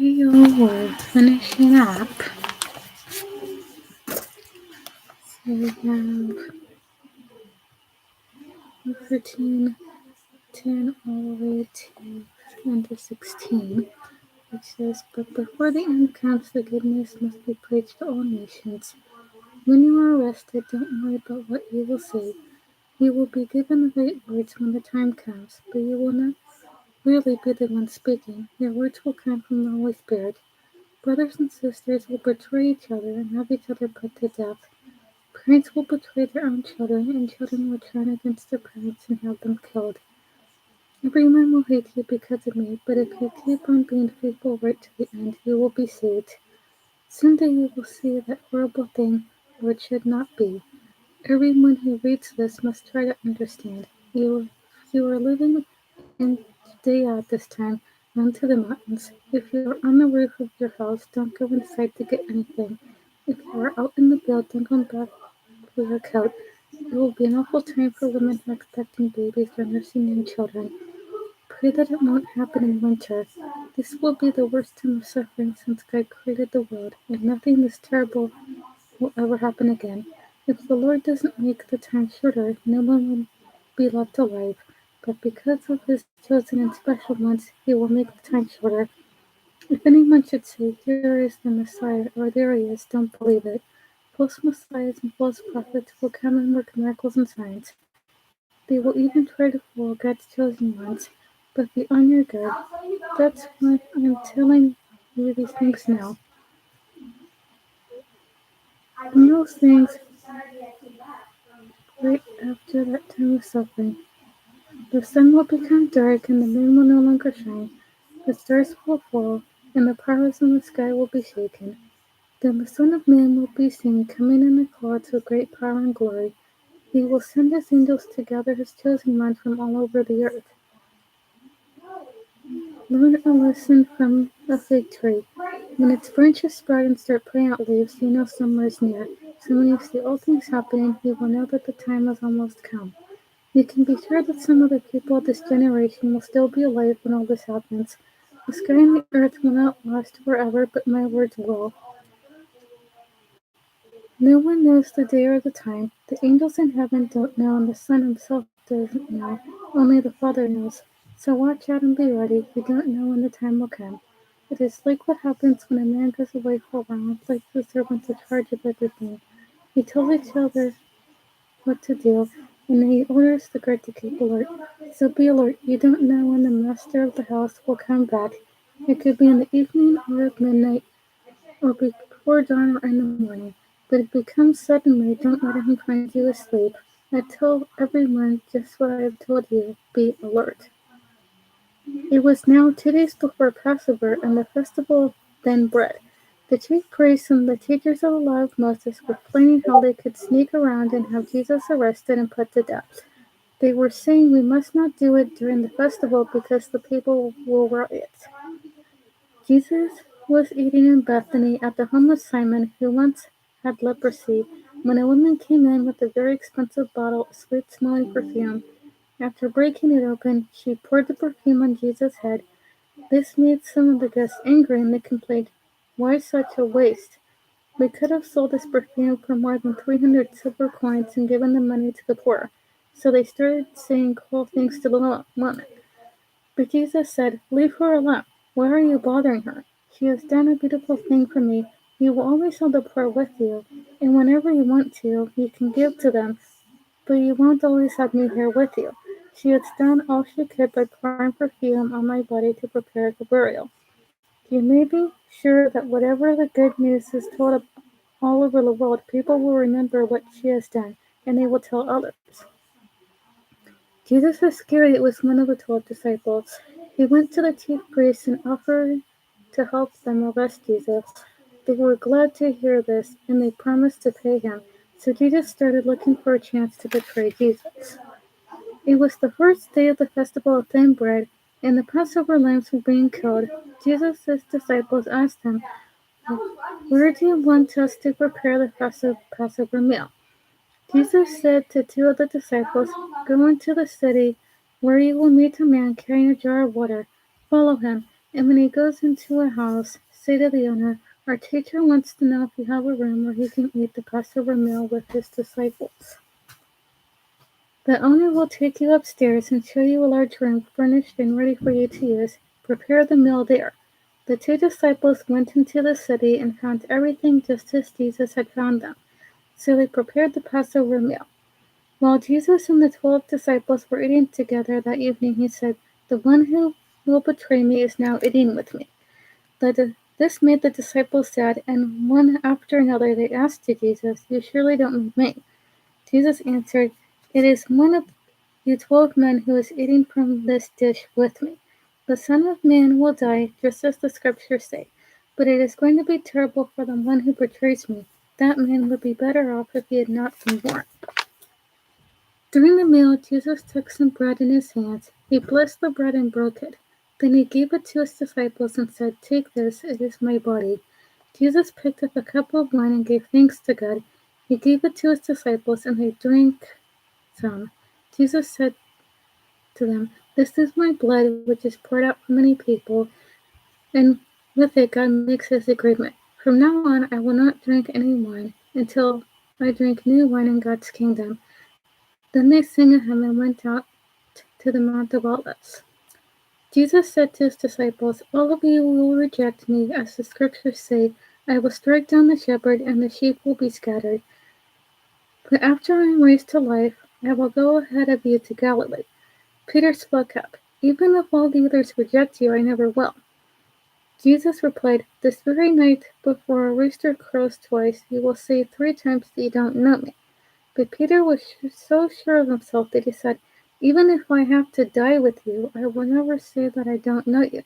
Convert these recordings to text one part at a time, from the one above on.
y'all, we're finishing up. So we have 13, 10 all the way to under 16, which says, "But before the end comes, the good news must be preached to all nations. When you are arrested, don't worry about what you will say. You will be given the right words when the time comes, but you will not really be the one speaking. Your words will come from the Holy Spirit. Brothers and sisters will betray each other and have each other put to death. Parents will betray their own children, and children will turn against their parents and have them killed. Everyone will hate you because of me, but if you keep on being faithful right to the end, you will be saved. Someday you will see that horrible thing, or it should not be. Everyone who reads this must try to understand. You are living in Judea at this time, run to the mountains. If you are on the roof of your house, don't go inside to get anything. If you are out in the field, don't come back for your coat. It will be an awful time for women who are expecting babies or nursing young children. Pray that it won't happen in winter. This will be the worst time of suffering since God created the world, and nothing this terrible will ever happen again. If the Lord doesn't make the time shorter, no one will be left alive. But because of his chosen and special ones, he will make the time shorter. If anyone should say, "Here is the Messiah," or "There he is," don't believe it. False messiahs and false prophets will come and work miracles and signs. They will even try to fool God's chosen ones. But be on your guard. That's why I'm telling you these things now. And those things right after that time of suffering. The sun will become dark, and the moon will no longer shine. The stars will fall, and the powers in the sky will be shaken. Then the Son of Man will be seen coming in the clouds with great power and glory. He will send his angels to gather his chosen ones from all over the earth. Learn a lesson from a fig tree. When its branches sprout and start putting out leaves, you know summer is near. So when you see all things happening, you will know that the time has almost come. You can be sure that some of the people of this generation will still be alive when all this happens. The sky and the earth will not last forever, but my words will. No one knows the day or the time. The angels in heaven don't know, and the Son himself doesn't know. Only the Father knows. So watch out and be ready. You don't know when the time will come. It is like what happens when a man goes away for a while and places the servants in charge of everything. He tells each other what to do, and he orders the guard to keep alert. So be alert. You don't know when the master of the house will come back. It could be in the evening or at midnight or before dawn or in the morning. But if it comes suddenly, don't let him find you asleep. I tell everyone just what I have told you. Be alert. It was now 2 days before Passover and the festival of thin bread. The chief priests and the teachers of the law of Moses were planning how they could sneak around and have Jesus arrested and put to death. They were saying we must not do it during the festival because the people will riot. Jesus was eating in Bethany at the home of Simon, who once had leprosy, when a woman came in with a very expensive bottle of sweet-smelling perfume. After breaking it open, she poured the perfume on Jesus' head. This made some of the guests angry, and they complained, "Why such a waste? We could have sold this perfume for more than 300 silver coins and given the money to the poor." So they started saying cruel things to the woman. But Jesus said, "Leave her alone. Why are you bothering her? She has done a beautiful thing for me. You will always have the poor with you, and whenever you want to, you can give to them, but you won't always have me here with you. She has done all she could by pouring perfume on my body to prepare it for burial. You may be sure that whatever the good news is told all over the world, people will remember what she has done, and they will tell others." Jesus was scared it was one of the 12 disciples. He went to the chief priests and offered to help them arrest Jesus. They were glad to hear this, and they promised to pay him. So Jesus started looking for a chance to betray Jesus. It was the first day of the festival of thin bread, and the Passover lambs were being killed. Jesus' disciples asked him, "Where do you want us to prepare the Passover meal?" Jesus said to two of the disciples, "Go into the city, where you will meet a man carrying a jar of water. Follow him, And when he goes into a house, say to the owner, our teacher wants to know if you have a room where he can eat the Passover meal with his disciples. The owner will take you upstairs and show you a large room furnished and ready for you to use. Prepare the meal there. The 2 disciples went into the city and found everything just as Jesus had found them. So they prepared the Passover meal. While Jesus and the 12 disciples were eating together that evening, he said, the one who will betray me is now eating with me. This made the disciples sad, and one after another they asked Jesus, you surely don't mean me. Jesus answered, it is one of you 12 men who is eating from this dish with me. The Son of Man will die, just as the Scriptures say, but it is going to be terrible for the one who betrays me. That man would be better off if he had not been born. During the meal, Jesus took some bread in his hands. He blessed the bread and broke it. Then he gave it to his disciples and said, take this, it is my body. Jesus picked up a cup of wine and gave thanks to God. He gave it to his disciples, and they drank some. Jesus said to them, this is my blood, which is poured out for many people, and with it God makes his agreement. From now on, I will not drink any wine until I drink new wine in God's kingdom. Then they sang a hymn and went out to the Mount of Olives. Jesus said to his disciples, all of you will reject me, as the Scriptures say, I will strike down the shepherd, and the sheep will be scattered. But after I am raised to life, I will go ahead of you to Galilee. Peter spoke up, even if all the others reject you, I never will. Jesus replied, this very night, before a rooster crows twice, you will say 3 times that you don't know me. But Peter was so sure of himself that he said, even if I have to die with you, I will never say that I don't know you.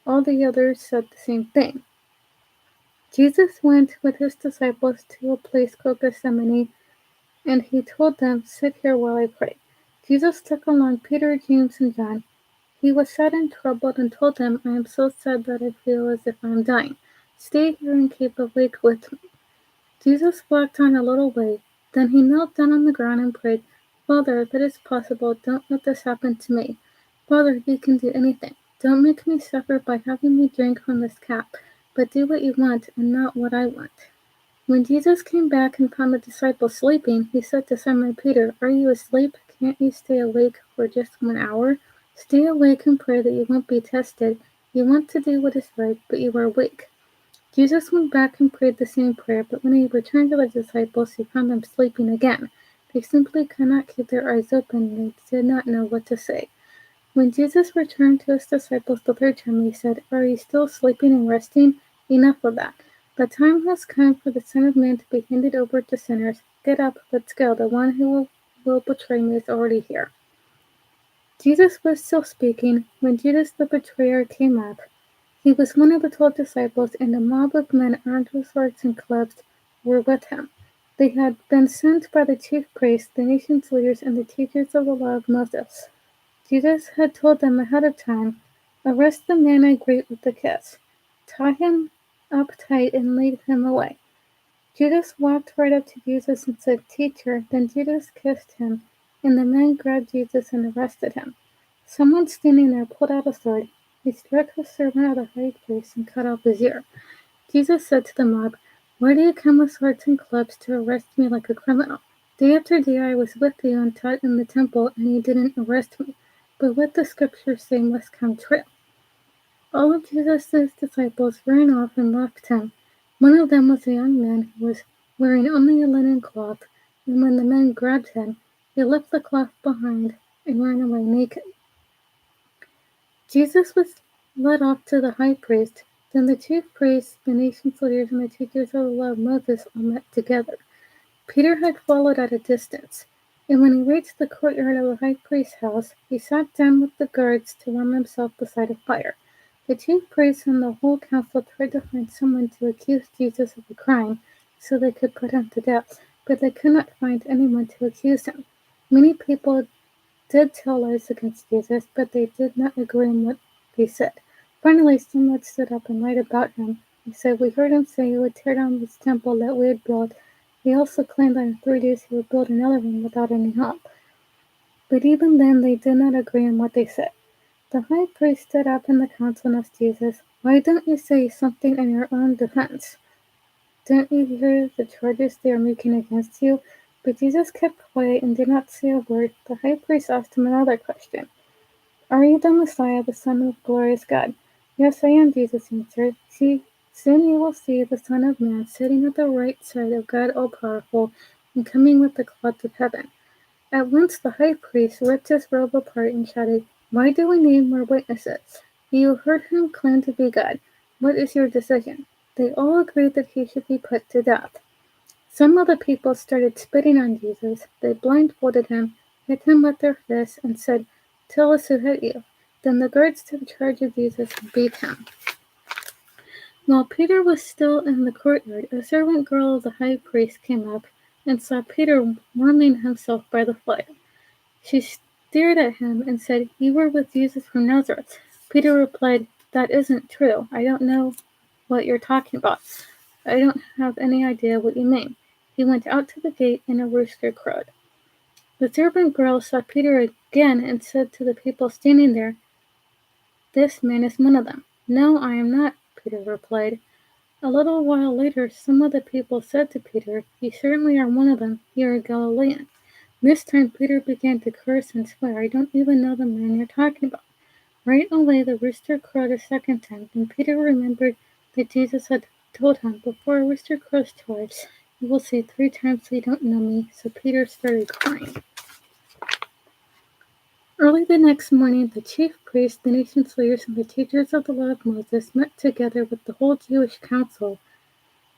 All the others said the same thing. Jesus went with his disciples to a place called Gethsemane, and he told them, sit here while I pray. Jesus took along Peter, James, and John. He was sad and troubled and told them, I am so sad that I feel as if I am dying. Stay here and keep awake with me. Jesus walked on a little way. Then he knelt down on the ground and prayed, Father, if it is possible, don't let this happen to me. Father, you can do anything. Don't make me suffer by having me drink from this cup, but do what you want and not what I want. When Jesus came back and found the disciples sleeping, he said to Simon Peter, are you asleep? Can't you stay awake for just 1 hour? Stay awake and pray that you won't be tested. You want to do what is right, but you are weak. Jesus went back and prayed the same prayer, but when he returned to the disciples, he found them sleeping again. They simply could not keep their eyes open, and they did not know what to say. When Jesus returned to his disciples the 3rd time, he said, are you still sleeping and resting? Enough of that. The time has come for the Son of Man to be handed over to sinners. Get up, let's go. The one who will betray me is already here. Jesus was still speaking when Judas the betrayer came up. He was one of the 12 disciples, and a mob of men armed with swords and clubs were with him. They had been sent by the chief priests, the nation's leaders, and the teachers of the law of Moses. Jesus had told them ahead of time, arrest the man I greet with a kiss. Tie him up tight and lead him away. Judas walked right up to Jesus and said, Teacher. Then Judas kissed him, and the men grabbed Jesus and arrested him. Someone standing there pulled out a sword. He struck the servant of the high priest and cut off his ear. Jesus said to the mob, why do you come with swords and clubs to arrest me like a criminal? Day after day I was with you and taught in the temple, and you didn't arrest me. But what the Scriptures say must come true. All of Jesus' disciples ran off and left him. One of them was a young man who was wearing only a linen cloth, and when the men grabbed him, he left the cloth behind and ran away naked. Jesus was led off to the high priest. Then the chief priests, the nation's leaders, and the teachers of the law of Moses all met together. Peter had followed at a distance, and when he reached the courtyard of the high priest's house, he sat down with the guards to warm himself beside a fire. The chief priests and the whole council tried to find someone to accuse Jesus of a crime so they could put him to death, but they could not find anyone to accuse him. Many people did tell lies against Jesus, but they did not agree on what they said. Finally, someone stood up and lied about him. He said, we heard him say he would tear down this temple that we had built. He also claimed that in 3 days he would build another one without any help. But even then, they did not agree on what they said. The high priest stood up in the council and asked Jesus, "Why don't you say something in your own defense? Don't you hear the charges they are making against you?" But Jesus kept quiet and did not say a word. The high priest asked him another question. "Are you the Messiah, the Son of glorious God?" "Yes, I am," Jesus answered. "See, soon you will see the Son of Man sitting at the right side of God All-Powerful and coming with the clouds of heaven." At once the high priest ripped his robe apart and shouted, "Why do we need more witnesses? You heard him claim to be God. What is your decision?" They all agreed that he should be put to death. Some of the people started spitting on Jesus. They blindfolded him, hit him with their fists, and said, "Tell us who hit you." Then the guards took charge of Jesus and beat him. While Peter was still in the courtyard, a servant girl of the high priest came up and saw Peter warming himself by the fire. She stared at him and said, "You were with Jesus from Nazareth." Peter replied, "That isn't true. I don't know what you're talking about. I don't have any idea what you mean." He went out to the gate and a rooster crowed. The servant girl saw Peter again and said to the people standing there, "This man is one of them." "No, I am not," Peter replied. A little while later, some of the people said to Peter, "You certainly are one of them. You are a Galilean." This time Peter began to curse and swear, "I don't even know the man you're talking about." Right away the rooster crowed a second time, and Peter remembered that Jesus had told him, "Before a rooster crows twice, you will say 3 times you don't know me." So Peter started crying. Early the next morning, the chief priests, the nation's leaders, and the teachers of the law of Moses met together with the whole Jewish council.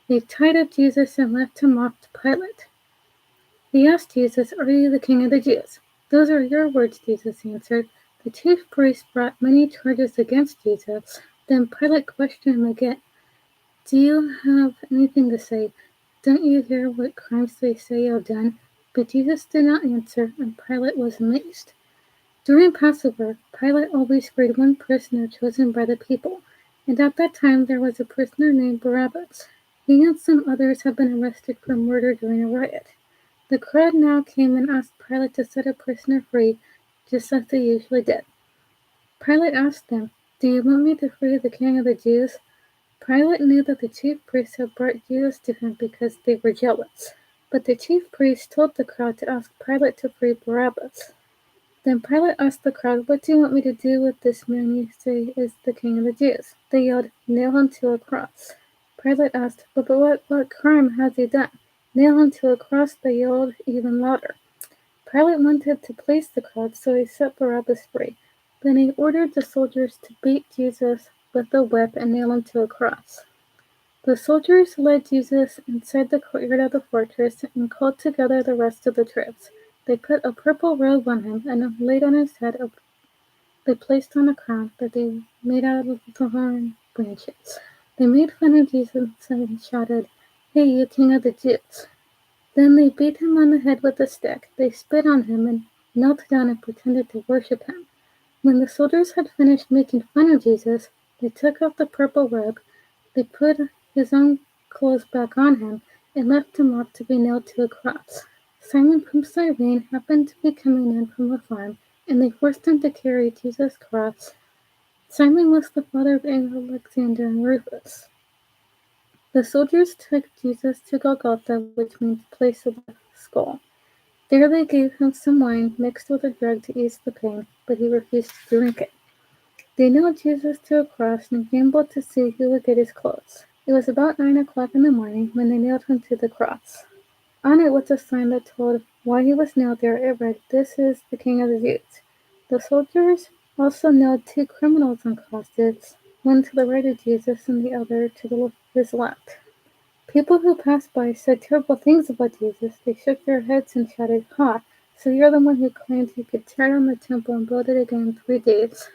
They tied up Jesus and left him off to Pilate. He asked Jesus, "Are you the king of the Jews?" "Those are your words," Jesus answered. The chief priests brought many charges against Jesus. Then Pilate questioned him again. "Do you have anything to say? Don't you hear what crimes they say you have done?" But Jesus did not answer, and Pilate was amazed. During Passover, Pilate always freed one prisoner chosen by the people, and at that time there was a prisoner named Barabbas. He and some others had been arrested for murder during a riot. The crowd now came and asked Pilate to set a prisoner free, just as they usually did. Pilate asked them, "Do you want me to free the king of the Jews?" Pilate knew that the chief priests had brought Jesus to him because they were jealous. But the chief priests told the crowd to ask Pilate to free Barabbas. Then Pilate asked the crowd, "What do you want me to do with this man you say is the king of the Jews?" They yelled, "Nail him to a cross." Pilate asked, "But what crime has he done?" "Nail him to a cross," they yelled even louder. Pilate wanted to please the crowd, so he set Barabbas free. Then he ordered the soldiers to beat Jesus with a whip and nail him to a cross. The soldiers led Jesus inside the courtyard of the fortress and called together the rest of the troops. They put a purple robe on him and laid on his head they placed on a crown that they made out of thorn branches. They made fun of Jesus and shouted, "Hey, you king of the Jews." Then they beat him on the head with a stick. They spit on him and knelt down and pretended to worship him. When the soldiers had finished making fun of Jesus, they took off the purple robe, they put his own clothes back on him, and left him off to be nailed to a cross. Simon from Cyrene happened to be coming in from a farm, and they forced him to carry Jesus' cross. Simon was the father of Alexander and Rufus. The soldiers took Jesus to Golgotha, which means place of the skull. There they gave him some wine mixed with a drug to ease the pain, but he refused to drink it. They nailed Jesus to a cross and gambled to see who would get his clothes. It was about 9 o'clock in the morning when they nailed him to the cross. On it was a sign that told why he was nailed there. It read, "This is the King of the Jews." The soldiers also nailed 2 criminals on crosses, one to the right of Jesus and the other to his left. People who passed by said terrible things about Jesus. They shook their heads and shouted, "Ha! So you're the one who claimed you could tear down the temple and build it again in 3 days.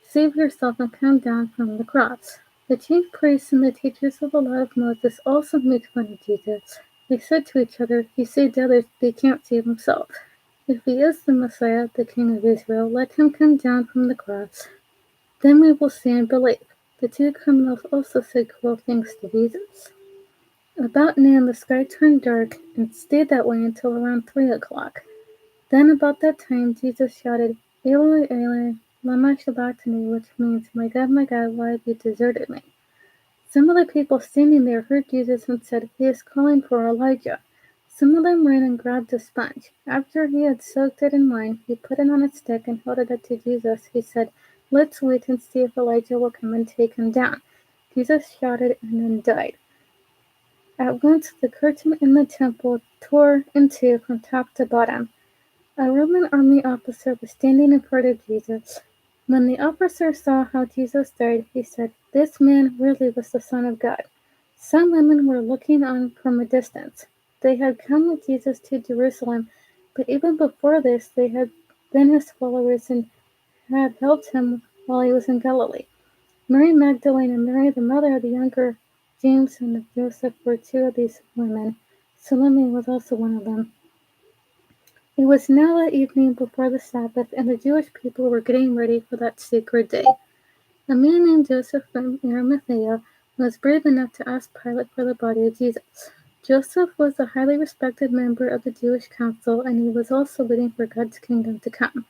Save yourself and come down from the cross." The chief priests and the teachers of the law of Moses also made fun of Jesus. They said to each other, "He saved others, but he can't save himself. If he is the Messiah, the King of Israel, let him come down from the cross. Then we will see and believe." The 2 criminals also said cruel things to Jesus. About noon the sky turned dark and stayed that way until around 3 o'clock. Then about that time Jesus shouted, "Eloi, Eloi, Lama Sabachthani, which means, my God, why have you deserted me? Some of the people standing there heard Jesus and said, he is calling for Elijah. Some of them ran and grabbed a sponge. After he had soaked it in wine, he put it on a stick and held it up to Jesus. He said, let's wait and see if Elijah will come and take him down. Jesus shouted and then died. At once the curtain in the temple tore in two from top to bottom. A Roman army officer was standing in front of Jesus. When the officer saw how Jesus died, he said, this man really was the Son of God. Some women were looking on from a distance. They had come with Jesus to Jerusalem, but even before this, they had been his followers and had helped him while he was in Galilee. Mary Magdalene and Mary, the mother of the younger James and of Joseph, were two of these women. Salome was also one of them. It was now the evening before the Sabbath, and the Jewish people were getting ready for that sacred day. A man named Joseph from Arimathea was brave enough to ask Pilate for the body of Jesus. Joseph was a highly respected member of the Jewish council, and he was also waiting for God's kingdom to come.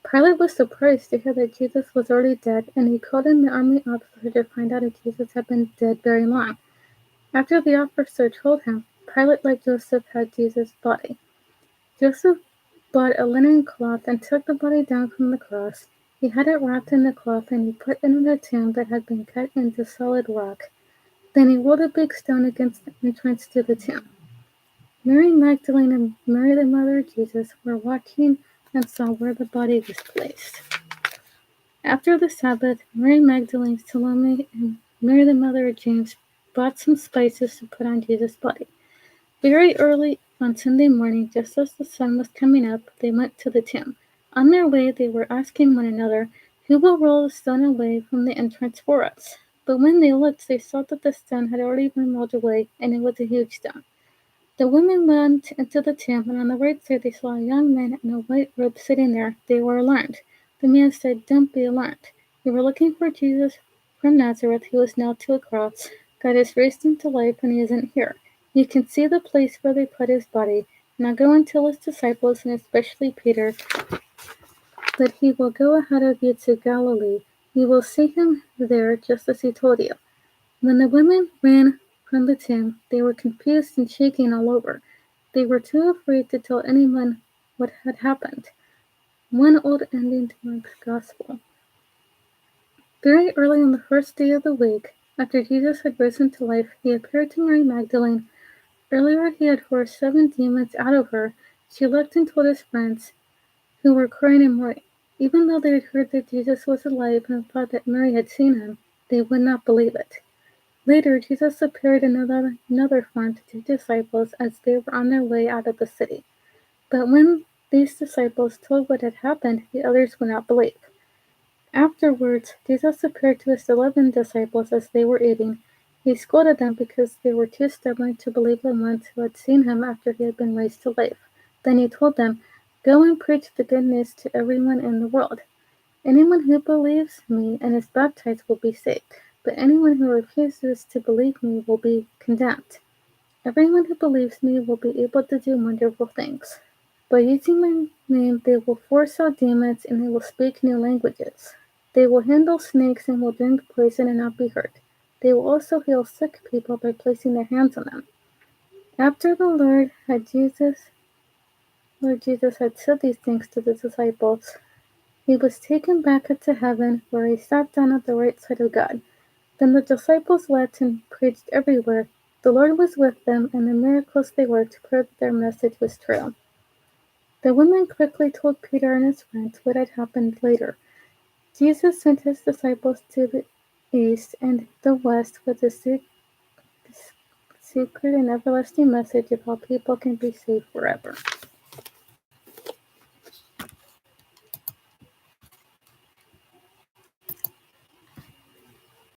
Pilate was surprised to hear that Jesus was already dead, and he called in the army officer to find out if Jesus had been dead very long. After the officer told him, Pilate let Joseph have Jesus' body. Joseph bought a linen cloth and took the body down from the cross. He had it wrapped in the cloth, and he put it in a tomb that had been cut into solid rock. Then he rolled a big stone against the entrance to the tomb. Mary Magdalene and Mary the mother of Jesus were watching and saw where the body was placed. After the Sabbath, Mary Magdalene, Salome, and Mary the mother of James bought some spices to put on Jesus' body. Very early on Sunday morning, just as the sun was coming up, they went to the tomb. On their way, they were asking one another, who will roll the stone away from the entrance for us? But when they looked, they saw that the stone had already been rolled away, and it was a huge stone. The women went into the tomb, and on the right side they saw a young man in a white robe sitting there. They were alarmed. The man said, don't be alarmed. You were looking for Jesus from Nazareth, who was nailed to a cross. God has raised him to life, and he isn't here. You can see the place where they put his body. Now go and tell his disciples, and especially Peter, that he will go ahead of you to Galilee. You will see him there just as he told you. When the women ran from the tomb, they were confused and shaking all over. They were too afraid to tell anyone what had happened. One old ending to Mark's Gospel. Very early on the first day of the week, after Jesus had risen to life, he appeared to Mary Magdalene. Earlier he had forced 7 demons out of her. She looked and told his friends, who were crying and mourning. Even though they had heard that Jesus was alive and thought that Mary had seen him, they would not believe it. Later, Jesus appeared in another form to 2 disciples as they were on their way out of the city. But when these disciples told what had happened, the others would not believe. Afterwards, Jesus appeared to his 11 disciples as they were eating. He scolded them because they were too stubborn to believe the ones who had seen him after he had been raised to life. Then he told them, go and preach the good news to everyone in the world. Anyone who believes me and is baptized will be saved, but anyone who refuses to believe me will be condemned. Everyone who believes me will be able to do wonderful things. By using my name, they will force out demons and they will speak new languages. They will handle snakes and will drink poison and not be hurt. They will also heal sick people by placing their hands on them. After the Lord Jesus had said these things to the disciples, he was taken back into heaven, where he sat down at the right side of God. Then the disciples left and preached everywhere. The Lord was with them, and the miracles they worked proved that their message was true. The women quickly told Peter and his friends what had happened later. Jesus sent his disciples to the east and the west with the secret and everlasting message of how people can be saved forever.